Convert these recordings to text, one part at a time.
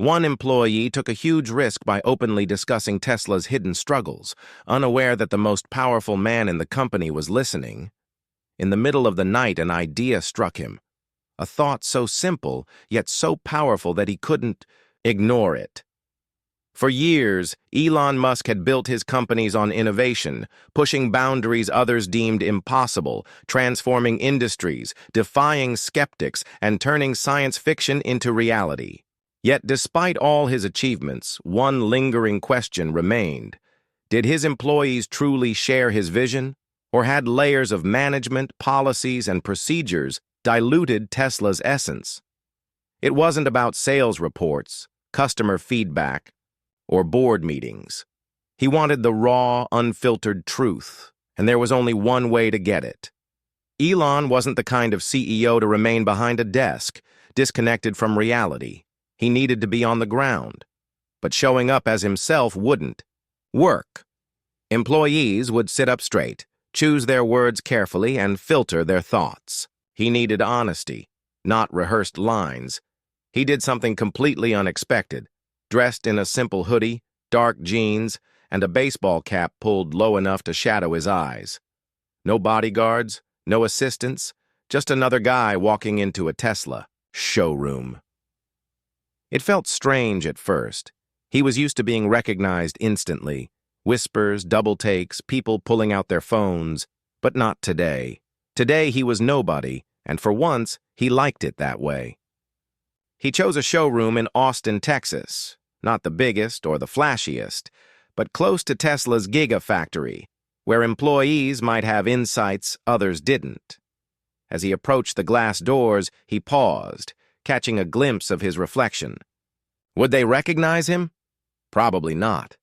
One employee took a huge risk by openly discussing Tesla's hidden struggles, unaware that the most powerful man in the company was listening. In the middle of the night, an idea struck him. A thought so simple, yet so powerful that he couldn't ignore it. For years, Elon Musk had built his companies on innovation, pushing boundaries others deemed impossible, transforming industries, defying skeptics, and turning science fiction into reality. Yet despite all his achievements, one lingering question remained. Did his employees truly share his vision, or had layers of management, policies, and procedures diluted Tesla's essence? It wasn't about sales reports, customer feedback, or board meetings. He wanted the raw, unfiltered truth, and there was only one way to get it. Elon wasn't the kind of CEO to remain behind a desk, disconnected from reality. He needed to be on the ground. But showing up as himself wouldn't work. Employees would sit up straight, choose their words carefully, and filter their thoughts. He needed honesty, not rehearsed lines. He did something completely unexpected. Dressed in a simple hoodie, dark jeans, and a baseball cap pulled low enough to shadow his eyes. No bodyguards, no assistants, just another guy walking into a Tesla showroom. It felt strange at first. He was used to being recognized instantly. Whispers, double takes, people pulling out their phones. But not today. Today he was nobody, and for once, he liked it that way. He chose a showroom in Austin, Texas. Not the biggest or the flashiest, but close to Tesla's gigafactory, where employees might have insights others didn't. As he approached the glass doors, he paused, catching a glimpse of his reflection. Would they recognize him? Probably not.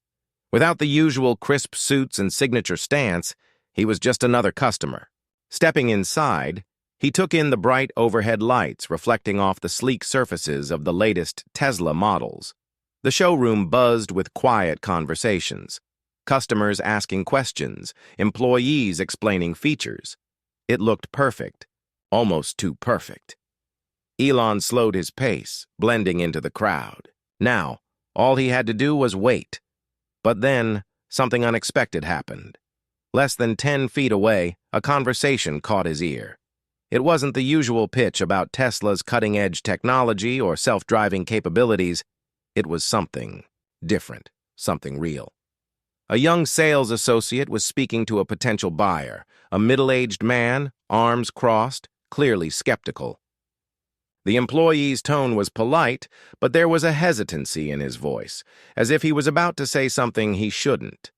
Without the usual crisp suits and signature stance, he was just another customer. Stepping inside, he took in the bright overhead lights reflecting off the sleek surfaces of the latest Tesla models. The showroom buzzed with quiet conversations, customers asking questions, employees explaining features. It looked perfect, almost too perfect. Elon slowed his pace, blending into the crowd. Now, all he had to do was wait. But then, something unexpected happened. Less than 10 feet away, a conversation caught his ear. It wasn't the usual pitch about Tesla's cutting-edge technology or self-driving capabilities. It was something different, something real. A young sales associate was speaking to a potential buyer, a middle-aged man, arms crossed, clearly skeptical. The employee's tone was polite, but there was a hesitancy in his voice, as if he was about to say something he shouldn't.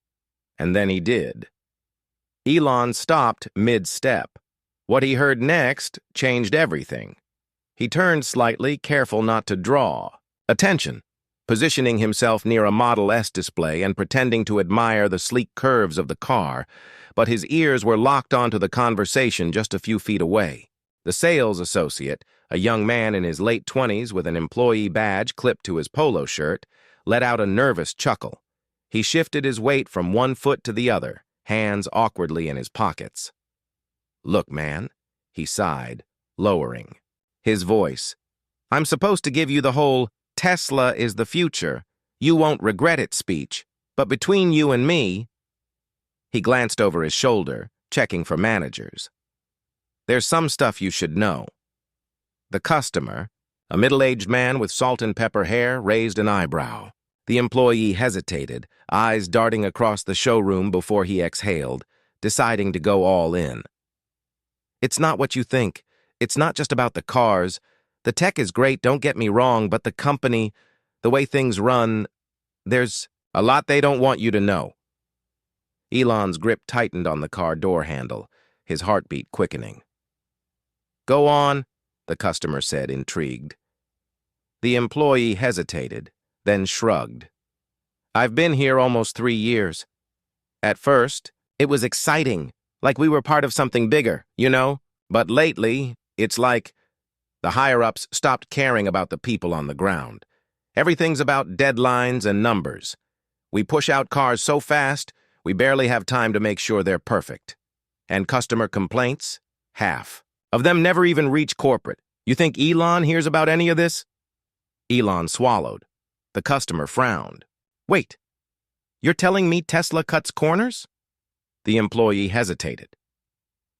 And then he did. Elon stopped mid-step. What he heard next changed everything. He turned slightly, careful not to draw attention, positioning himself near a Model S display and pretending to admire the sleek curves of the car, but his ears were locked onto the conversation just a few feet away. The sales associate, a young man in his late 20s with an employee badge clipped to his polo shirt, let out a nervous chuckle. He shifted his weight from one foot to the other, hands awkwardly in his pockets. "Look, man," he sighed, lowering his voice. "I'm supposed to give you the whole Tesla is the future, you won't regret it speech, but between you and me..." He glanced over his shoulder, checking for managers. "There's some stuff you should know." The customer, a middle-aged man with salt and pepper hair, raised an eyebrow. The employee hesitated, eyes darting across the showroom before he exhaled, deciding to go all in. "It's not what you think. It's not just about the cars. The tech is great, don't get me wrong, but the company, the way things run, there's a lot they don't want you to know." Elon's grip tightened on the car door handle, his heartbeat quickening. "Go on," the customer said, intrigued. The employee hesitated, then shrugged. "I've been here almost 3 years. At first, it was exciting, like we were part of something bigger, you know? But lately, it's like the higher-ups stopped caring about the people on the ground. Everything's about deadlines and numbers. We push out cars so fast, we barely have time to make sure they're perfect. And customer complaints? Half of them never even reach corporate. You think Elon hears about any of this?" Elon swallowed. The customer frowned. Wait, you're telling me Tesla cuts corners? The employee hesitated.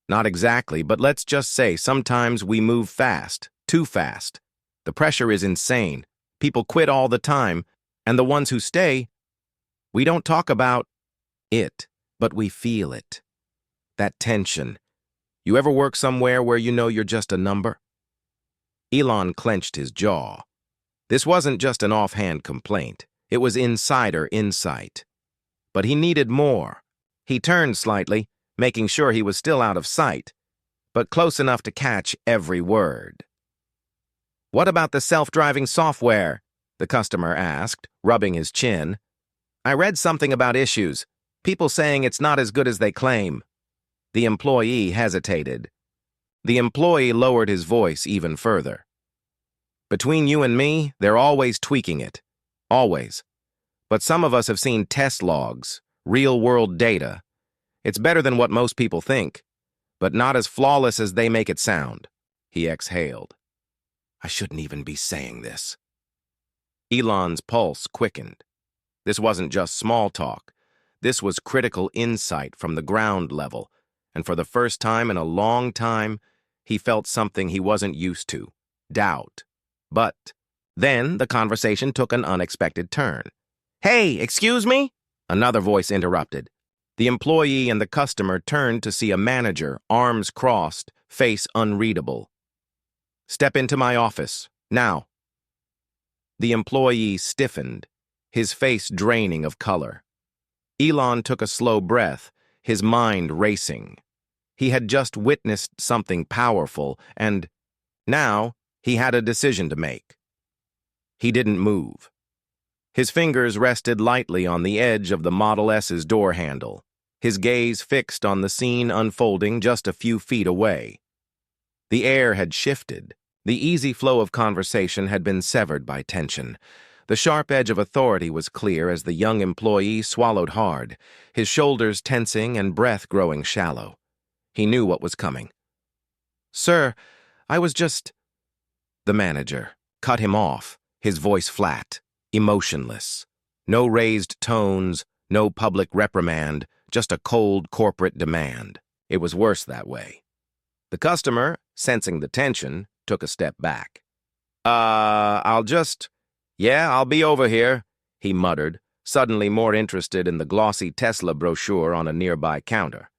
Not exactly, but let's just say sometimes we move fast, too fast. The pressure is insane. People quit all the time, and the ones who stay, we don't talk about it, but we feel it. That tension. You ever work somewhere where you know you're just a number? Elon clenched his jaw. This wasn't just an offhand complaint. It was insider insight. But he needed more. He turned slightly, making sure he was still out of sight, but close enough to catch every word. What about the self-driving software? The customer asked, rubbing his chin. I read something about issues. People saying it's not as good as they claim. The employee hesitated. The employee lowered his voice even further. Between you and me, they're always tweaking it. Always. But some of us have seen test logs, real-world data. It's better than what most people think, but not as flawless as they make it sound. He exhaled. I shouldn't even be saying this. Elon's pulse quickened. This wasn't just small talk. This was critical insight from the ground level, and for the first time in a long time, he felt something he wasn't used to, doubt. But then the conversation took an unexpected turn. Hey, excuse me? Another voice interrupted. The employee and the customer turned to see a manager, arms crossed, face unreadable. Step into my office, now. The employee stiffened, his face draining of color. Elon took a slow breath, his mind racing. He had just witnessed something powerful, and now he had a decision to make. He didn't move. His fingers rested lightly on the edge of the Model S's door handle, his gaze fixed on the scene unfolding just a few feet away. The air had shifted. The easy flow of conversation had been severed by tension. The sharp edge of authority was clear as the young employee swallowed hard, his shoulders tensing and breath growing shallow. He knew what was coming. Sir, I was just... The manager cut him off, his voice flat, emotionless. No raised tones, no public reprimand, just a cold corporate demand. It was worse that way. The customer, sensing the tension, took a step back. I'll be over here, he muttered, suddenly more interested in the glossy Tesla brochure on a nearby counter.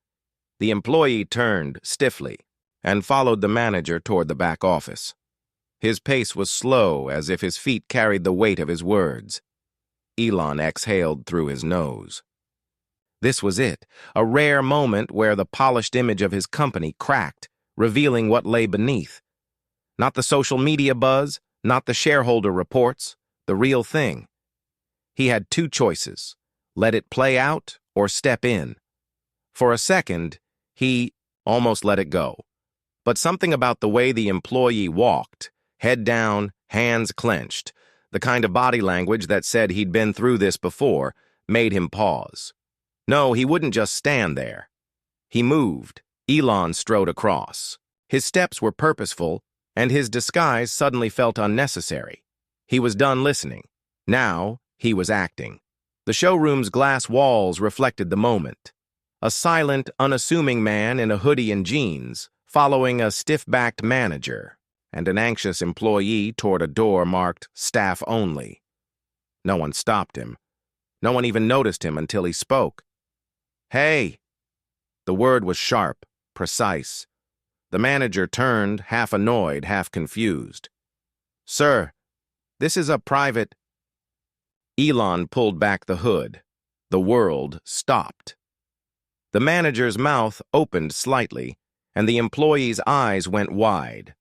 The employee turned stiffly and followed the manager toward the back office. His pace was slow, as if his feet carried the weight of his words. Elon exhaled through his nose. This was it, a rare moment where the polished image of his company cracked, revealing what lay beneath. Not the social media buzz, not the shareholder reports, the real thing. He had two choices, let it play out or step in. For a second, he almost let it go. But something about the way the employee walked, head down, hands clenched, the kind of body language that said he'd been through this before, made him pause. No, he wouldn't just stand there. He moved. Elon strode across. His steps were purposeful, and his disguise suddenly felt unnecessary. He was done listening. Now, he was acting. The showroom's glass walls reflected the moment. A silent, unassuming man in a hoodie and jeans, following a stiff-backed manager, and an anxious employee toward a door marked Staff Only. No one stopped him. No one even noticed him until he spoke. Hey! The word was sharp, precise. The manager turned, half annoyed, half confused. Sir, this is a private... Elon pulled back the hood. The world stopped. The manager's mouth opened slightly, and the employee's eyes went wide.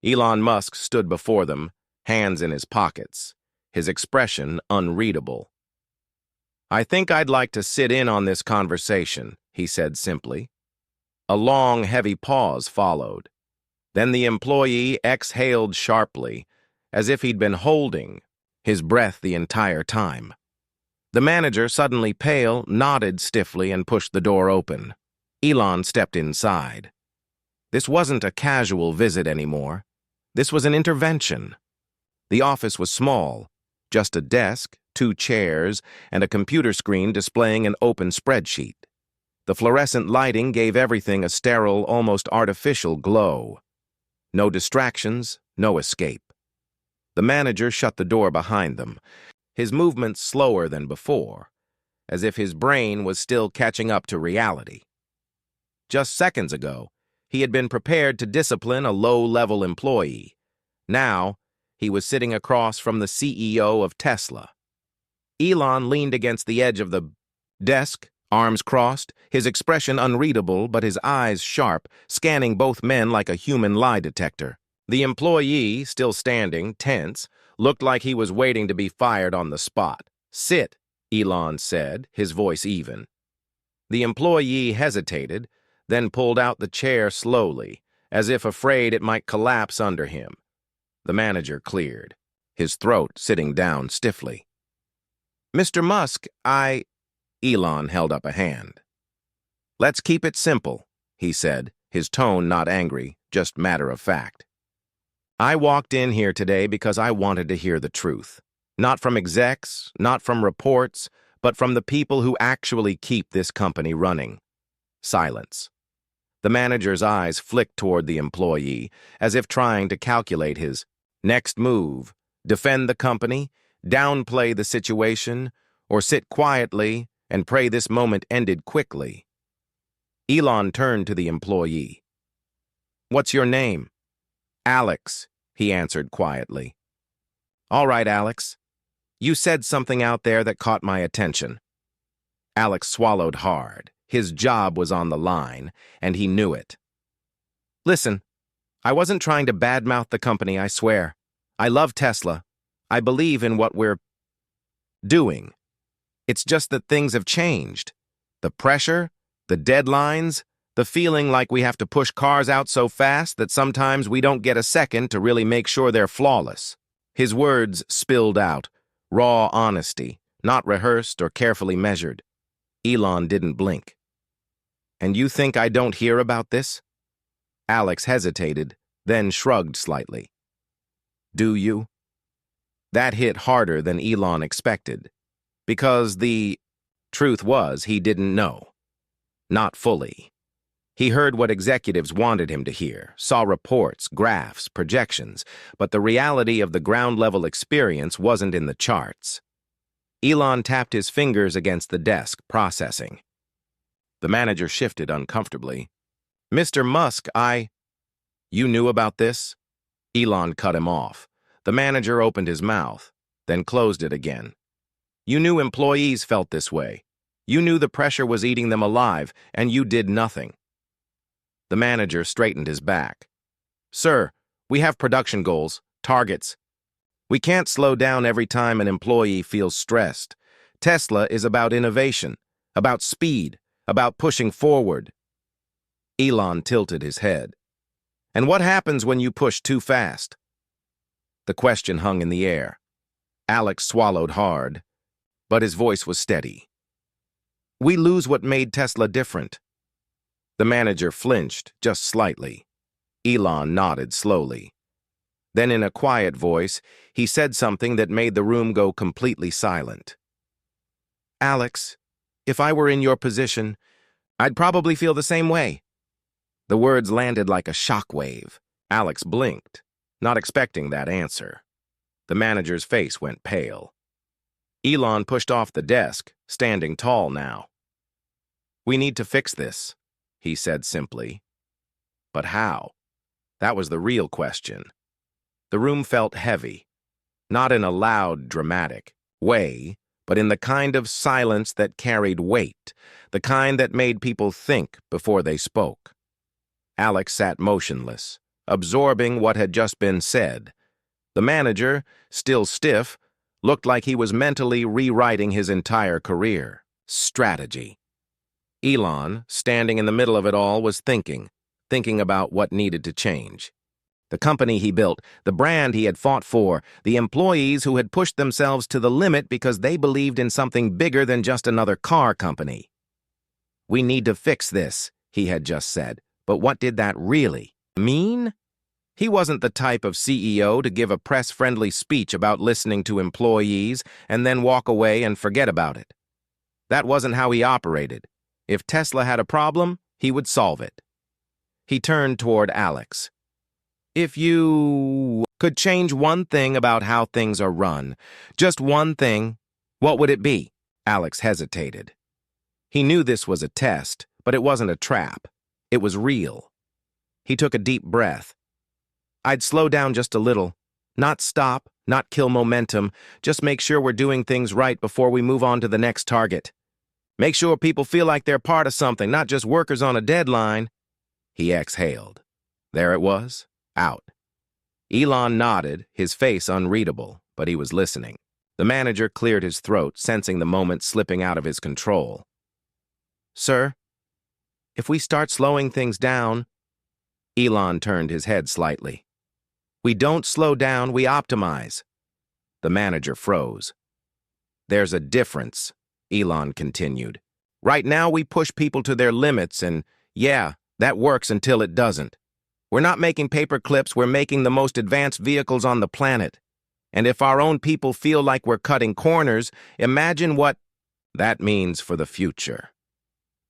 Elon Musk stood before them, hands in his pockets, his expression unreadable. I think I'd like to sit in on this conversation, he said simply. A long, heavy pause followed. Then the employee exhaled sharply, as if he'd been holding his breath the entire time. The manager, suddenly pale, nodded stiffly and pushed the door open. Elon stepped inside. This wasn't a casual visit anymore. This was an intervention. The office was small, Just a desk, two chairs, and a computer screen displaying an open spreadsheet. The fluorescent lighting gave everything a sterile, almost artificial glow. No distractions, no escape. The manager shut the door behind them, his movements slower than before, as if his brain was still catching up to reality. Just seconds ago, he had been prepared to discipline a low-level employee. Now, he was sitting across from the CEO of Tesla. Elon leaned against the edge of the desk, arms crossed, his expression unreadable but his eyes sharp, scanning both men like a human lie detector. The employee, still standing, tense, looked like he was waiting to be fired on the spot. "Sit," Elon said, his voice even. The employee hesitated, then pulled out the chair slowly, as if afraid it might collapse under him. The manager cleared, his throat sitting down stiffly. "Mr. Musk, Elon held up a hand. "Let's keep it simple," he said, his tone not angry, just matter of fact. "I walked in here today because I wanted to hear the truth. Not from execs, not from reports, but from the people who actually keep this company running." Silence. The manager's eyes flicked toward the employee, as if trying to calculate his next move: defend the company, downplay the situation, or sit quietly and pray this moment ended quickly. Elon turned to the employee. "What's your name?" "Alex," he answered quietly. "All right, Alex. You said something out there that caught my attention." Alex swallowed hard. His job was on the line, and he knew it. "Listen, I wasn't trying to badmouth the company, I swear. I love Tesla. I believe in what we're doing. It's just that things have changed. The pressure, the deadlines, the feeling like we have to push cars out so fast that sometimes we don't get a second to really make sure they're flawless." His words spilled out, raw honesty, not rehearsed or carefully measured. Elon didn't blink. "And you think I don't hear about this?" Alex hesitated, then shrugged slightly. "Do you?" That hit harder than Elon expected, because the truth was he didn't know. Not fully. He heard what executives wanted him to hear, saw reports, graphs, projections, but the reality of the ground-level experience wasn't in the charts. Elon tapped his fingers against the desk, processing. The manager shifted uncomfortably. "Mr. Musk, You knew about this?" Elon cut him off. The manager opened his mouth, then closed it again. "You knew employees felt this way. You knew the pressure was eating them alive, and you did nothing." The manager straightened his back. "Sir, we have production goals, targets. We can't slow down every time an employee feels stressed. Tesla is about innovation, about speed, about pushing forward." Elon tilted his head. "And what happens when you push too fast?" The question hung in the air. Alex swallowed hard, but his voice was steady. "We lose what made Tesla different." The manager flinched, just slightly. Elon nodded slowly. Then in a quiet voice, he said something that made the room go completely silent. "Alex, if I were in your position, I'd probably feel the same way." The words landed like a shockwave. Alex blinked, not expecting that answer. The manager's face went pale. Elon pushed off the desk, standing tall now. "We need to fix this," he said simply. But how? That was the real question. The room felt heavy, not in a loud, dramatic way, but in the kind of silence that carried weight, the kind that made people think before they spoke. Alex sat motionless, absorbing what had just been said. The manager, still stiff, looked like he was mentally rewriting his entire career. Strategy. Elon, standing in the middle of it all, was thinking about what needed to change. The company he built, the brand he had fought for, the employees who had pushed themselves to the limit because they believed in something bigger than just another car company. "We need to fix this," he had just said. But what did that really mean? He wasn't the type of CEO to give a press-friendly speech about listening to employees and then walk away and forget about it. That wasn't how he operated. If Tesla had a problem, he would solve it. He turned toward Alex. If you could change one thing about how things are run, just one thing, what would it be? Alex hesitated. He knew this was a test, but it wasn't a trap. It was real. He took a deep breath. I'd slow down just a little. Not stop, not kill momentum, just make sure we're doing things right before we move on to the next target. Make sure people feel like they're part of something, not just workers on a deadline. He exhaled. There it was, out. Elon nodded, his face unreadable, but he was listening. The manager cleared his throat, sensing the moment slipping out of his control. Sir, if we start slowing things down... Elon turned his head slightly. We don't slow down, we optimize. The manager froze. There's a difference, Elon continued. Right now we push people to their limits and, yeah, that works until it doesn't. We're not making paper clips, we're making the most advanced vehicles on the planet. And if our own people feel like we're cutting corners, imagine what that means for the future.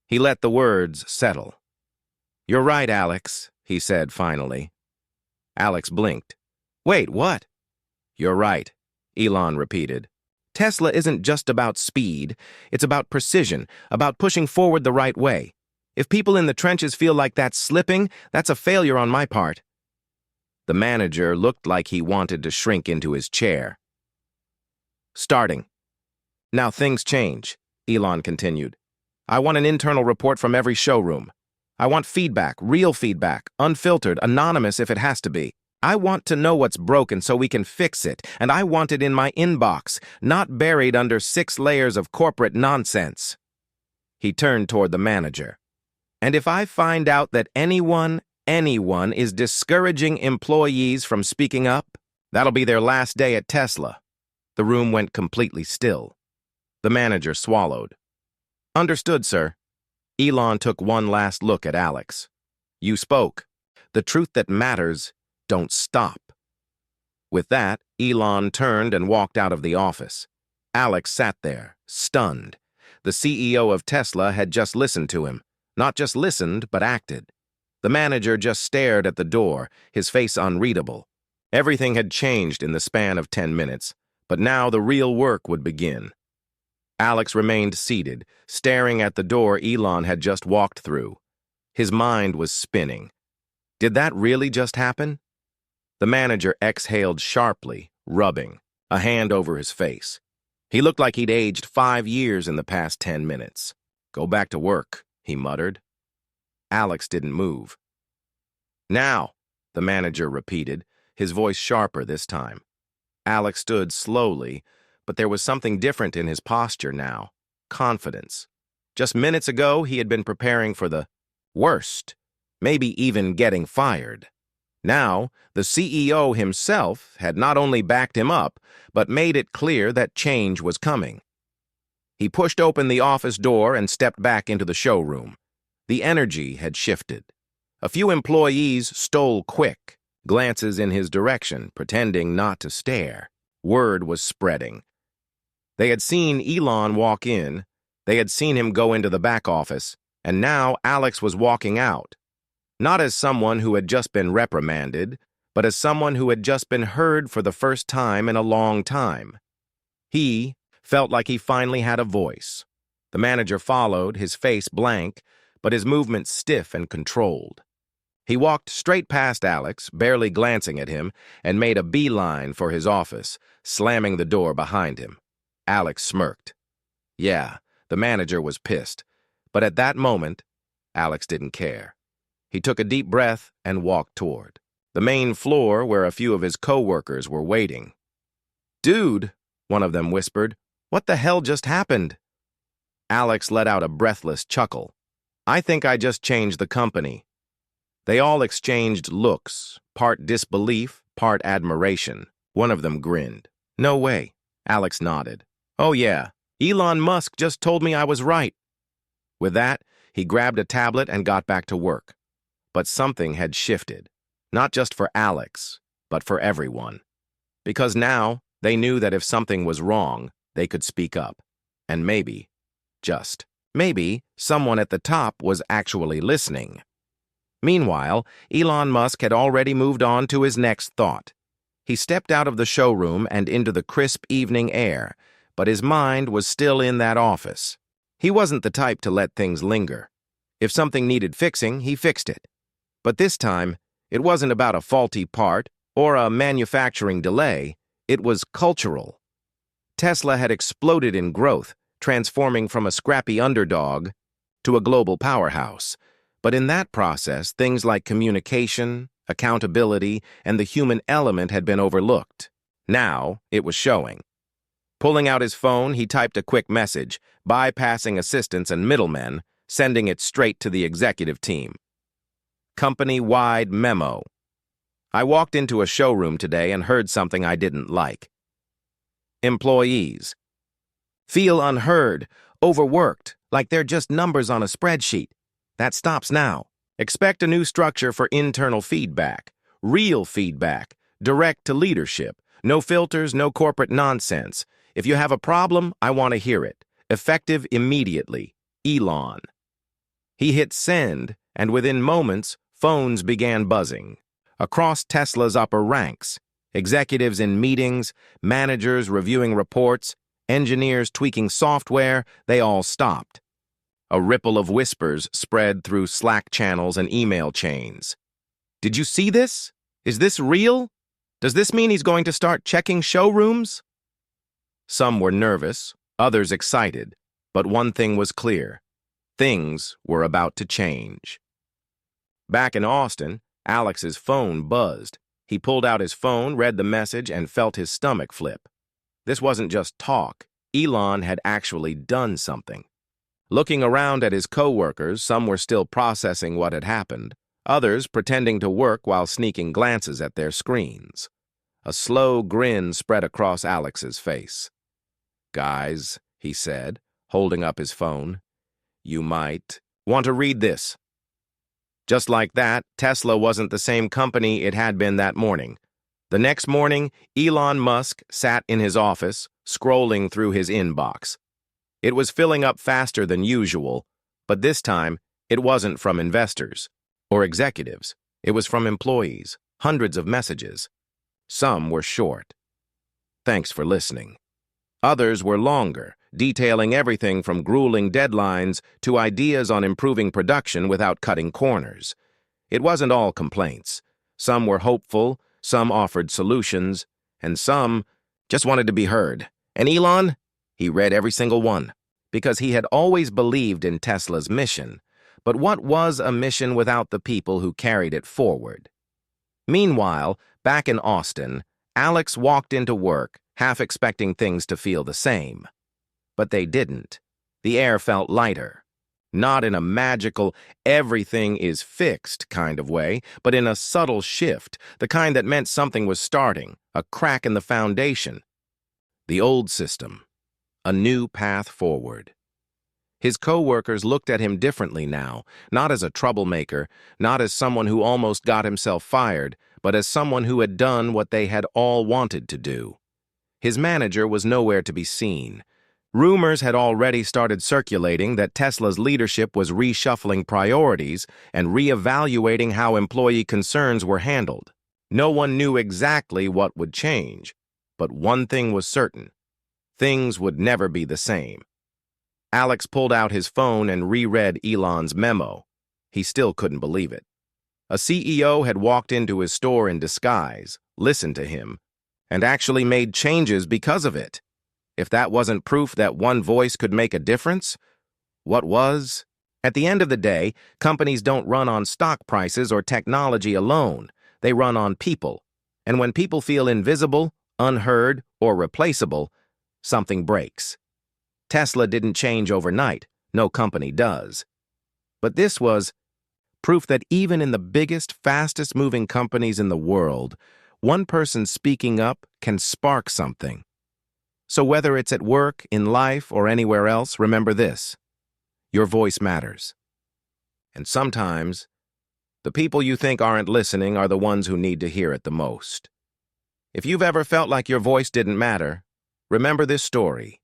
He let the words settle. You're right, Alex, he said finally. Alex blinked. Wait, what? You're right, Elon repeated. Tesla isn't just about speed, it's about precision, about pushing forward the right way. If people in the trenches feel like that's slipping, that's a failure on my part. The manager looked like he wanted to shrink into his chair. Starting. Now things change, Elon continued. I want an internal report from every showroom. I want feedback, real feedback, unfiltered, anonymous if it has to be. I want to know what's broken so we can fix it, and I want it in my inbox, not buried under 6 layers of corporate nonsense. He turned toward the manager. And if I find out that anyone is discouraging employees from speaking up, that'll be their last day at Tesla. The room went completely still. The manager swallowed. Understood, sir. Elon took one last look at Alex. You spoke. The truth that matters, don't stop. With that, Elon turned and walked out of the office. Alex sat there, stunned. The CEO of Tesla had just listened to him. Not just listened, but acted. The manager just stared at the door, his face unreadable. Everything had changed in the span of 10 minutes, but now the real work would begin. Alex remained seated, staring at the door Elon had just walked through. His mind was spinning. Did that really just happen? The manager exhaled sharply, rubbing, a hand over his face. He looked like he'd aged 5 years in the past 10 minutes. Go back to work, he muttered. Alex didn't move. Now, the manager repeated, his voice sharper this time. Alex stood slowly, but there was something different in his posture now. Confidence. Just minutes ago, he had been preparing for the worst, maybe even getting fired. Now, the CEO himself had not only backed him up, but made it clear that change was coming. He pushed open the office door and stepped back into the showroom. The energy had shifted. A few employees stole quick glances in his direction, pretending not to stare. Word was spreading. They had seen Elon walk in, they had seen him go into the back office, and now Alex was walking out. Not as someone who had just been reprimanded, but as someone who had just been heard for the first time in a long time. He felt like he finally had a voice. The manager followed, his face blank, but his movements stiff and controlled. He walked straight past Alex, barely glancing at him, and made a beeline for his office, slamming the door behind him. Alex smirked. Yeah, the manager was pissed, but at that moment, Alex didn't care. He took a deep breath and walked toward the main floor where a few of his co-workers were waiting. Dude, one of them whispered, what the hell just happened? Alex let out a breathless chuckle. I think I just changed the company. They all exchanged looks, part disbelief, part admiration. One of them grinned. No way. Alex nodded. Oh yeah, Elon Musk just told me I was right. With that, he grabbed a tablet and got back to work. But something had shifted. Not just for Alex, but for everyone. Because now, they knew that if something was wrong, they could speak up. And maybe, just maybe, someone at the top was actually listening. Meanwhile, Elon Musk had already moved on to his next thought. He stepped out of the showroom and into the crisp evening air, but his mind was still in that office. He wasn't the type to let things linger. If something needed fixing, he fixed it. But this time, it wasn't about a faulty part or a manufacturing delay, it was cultural. Tesla had exploded in growth, transforming from a scrappy underdog to a global powerhouse. But in that process, things like communication, accountability, and the human element had been overlooked. Now, it was showing. Pulling out his phone, he typed a quick message, bypassing assistants and middlemen, sending it straight to the executive team. Company-wide memo. I walked into a showroom today and heard something I didn't like. Employees feel unheard, overworked, like they're just numbers on a spreadsheet. That stops now. Expect a new structure for internal feedback, real feedback, direct to leadership. No filters, no corporate nonsense. If you have a problem, I want to hear it. Effective immediately. Elon. He hit send, and within moments, phones began buzzing. Across Tesla's upper ranks, executives in meetings, managers reviewing reports, engineers tweaking software, they all stopped. A ripple of whispers spread through Slack channels and email chains. Did you see this? Is this real? Does this mean he's going to start checking showrooms? Some were nervous, others excited, but one thing was clear. Things were about to change. Back in Austin, Alex's phone buzzed. He pulled out his phone, read the message, and felt his stomach flip. This wasn't just talk. Elon had actually done something. Looking around at his co-workers, some were still processing what had happened, others pretending to work while sneaking glances at their screens. A slow grin spread across Alex's face. "Guys," he said, holding up his phone, "you might want to read this." Just like that, Tesla wasn't the same company it had been that morning. The next morning, Elon Musk sat in his office, scrolling through his inbox. It was filling up faster than usual, but this time, it wasn't from investors or executives. It was from employees, hundreds of messages. Some were short. "Thanks for listening." Others were longer, detailing everything from grueling deadlines to ideas on improving production without cutting corners. It wasn't all complaints. Some were hopeful, some offered solutions, and some just wanted to be heard. And Elon? He read every single one, because he had always believed in Tesla's mission. But what was a mission without the people who carried it forward? Meanwhile, back in Austin, Alex walked into work, half expecting things to feel the same. But they didn't. The air felt lighter. Not in a magical, everything is fixed kind of way, but in a subtle shift, the kind that meant something was starting, a crack in the foundation. The old system. A new path forward. His co-workers looked at him differently now, not as a troublemaker, not as someone who almost got himself fired, but as someone who had done what they had all wanted to do. His manager was nowhere to be seen. Rumors had already started circulating that Tesla's leadership was reshuffling priorities and reevaluating how employee concerns were handled. No one knew exactly what would change, but one thing was certain. Things would never be the same. Alex pulled out his phone and reread Elon's memo. He still couldn't believe it. A CEO had walked into his store in disguise, listened to him, and actually made changes because of it. If that wasn't proof that one voice could make a difference, what was? At the end of the day, companies don't run on stock prices or technology alone. They run on people. And when people feel invisible, unheard, or replaceable, something breaks. Tesla didn't change overnight. No company does. But this was proof that even in the biggest, fastest-moving companies in the world, one person speaking up can spark something. So whether it's at work, in life, or anywhere else, remember this. Your voice matters. And sometimes, The people you think aren't listening are the ones who need to hear it the most. If you've ever felt like your voice didn't matter, remember this story.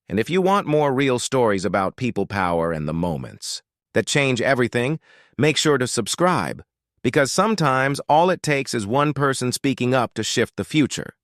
And if you want more real stories about people power and the moments that change everything, make sure to subscribe, because sometimes all it takes is one person speaking up to shift the future.